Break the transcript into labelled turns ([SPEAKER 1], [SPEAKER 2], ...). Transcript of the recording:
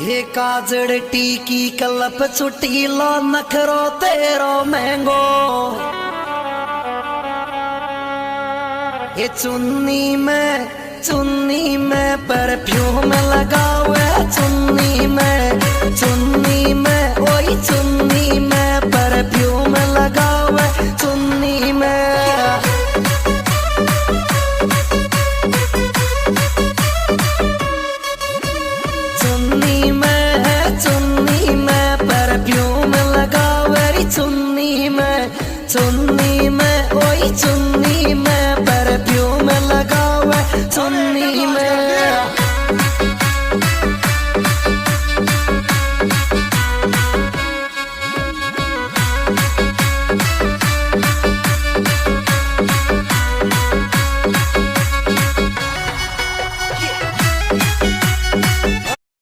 [SPEAKER 1] हे काजड़ टीकी कलप चुटीला नखरो तेरो महंगो। ये चुन्नी में परफ्यूम लगावे चुन्नी में ओई चुन्नी में परफ्यूम लगावे चुन्नी में। चुन्नी में परफ्यूम लगावे चुन्नी में ओई चुन्नी